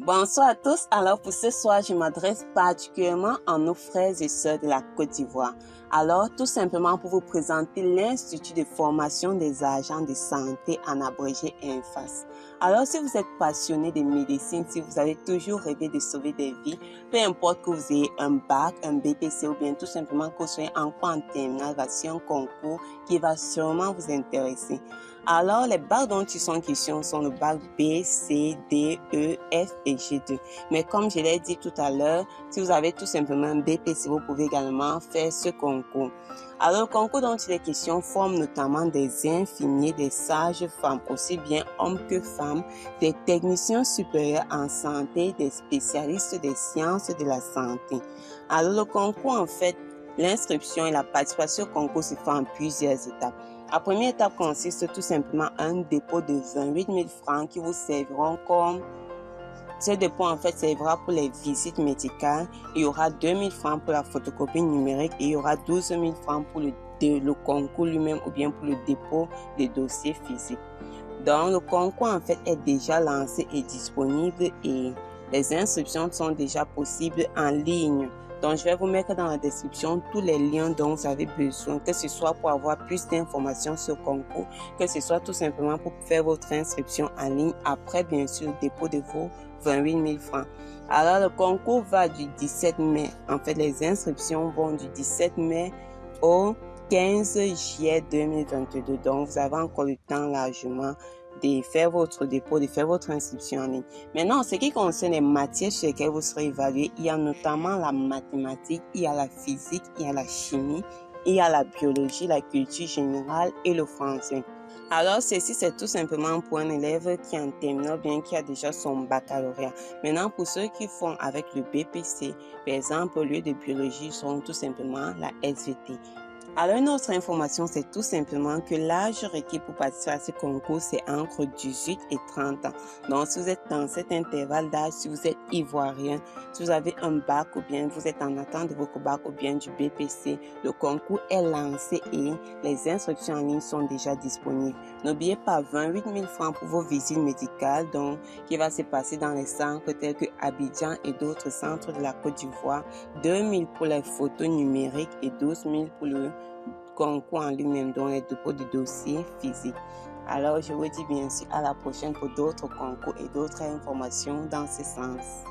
Bonsoir à tous. Alors pour ce soir, je m'adresse particulièrement à nos frères et sœurs de la Côte d'Ivoire. Alors tout simplement pour vous présenter l'Institut de formation des agents de santé, en abrégé INFAS. Alors si vous êtes passionné de médecine, si vous avez toujours rêvé de sauver des vies, peu importe que vous ayez un bac, un BPC ou bien tout simplement que vous soyez encore en terminale, voici un concours qui va sûrement vous intéresser. Alors, les bacs dont ils sont question sont le bac B, C, D, E, F et G2. Mais comme je l'ai dit tout à l'heure, si vous avez tout simplement un BPC, vous pouvez également faire ce concours. Alors, le concours dont il est question forme notamment des infirmiers, des sages-femmes, aussi bien hommes que femmes, des techniciens supérieurs en santé, des spécialistes des sciences de la santé. Alors, le concours, en fait, l'inscription et la participation au concours se font en plusieurs étapes. La première étape consiste tout simplement à un dépôt de 28 000 francs qui vous serviront comme... Ce dépôt en fait servira pour les visites médicales. Il y aura 2 000 francs pour la photocopie numérique et il y aura 12 000 francs pour le concours lui-même ou bien pour le dépôt des dossiers physiques. Donc le concours en fait est déjà lancé et disponible et les inscriptions sont déjà possibles en ligne. Donc, je vais vous mettre dans la description tous les liens dont vous avez besoin, que ce soit pour avoir plus d'informations sur le concours, que ce soit tout simplement pour faire votre inscription en ligne après, bien sûr, le dépôt de vos 28 000 francs. Alors, le concours va du 17 mai. En fait, les inscriptions vont du 17 mai au 15 juillet 2022. Donc, vous avez encore le temps largement de faire votre dépôt, de faire votre inscription en ligne. Maintenant, en ce qui concerne les matières sur lesquelles vous serez évalué, il y a notamment la mathématique, il y a la physique, il y a la chimie, il y a la biologie, la culture générale et le français. Alors, ceci, c'est tout simplement pour un élève qui est en terminale, bien qui a déjà son baccalauréat. Maintenant, pour ceux qui font avec le BPC, par exemple, au lieu de biologie, ils seront tout simplement la SVT. Alors, une autre information, c'est tout simplement que l'âge requis pour participer à ce concours, c'est entre 18 et 30 ans. Donc, si vous êtes dans cet intervalle d'âge, si vous êtes ivoirien, si vous avez un bac ou bien vous êtes en attente de votre bac ou bien du BPC, le concours est lancé et les inscriptions en ligne sont déjà disponibles. N'oubliez pas 28 000 francs pour vos visites médicales, donc, qui va se passer dans les centres tels que Abidjan et d'autres centres de la Côte d'Ivoire, 2 000 pour les photos numériques et 12 000 pour le concours en lui-même, dont les dépôts de dossiers physiques. Alors, je vous dis bien sûr à la prochaine pour d'autres concours et d'autres informations dans ce sens.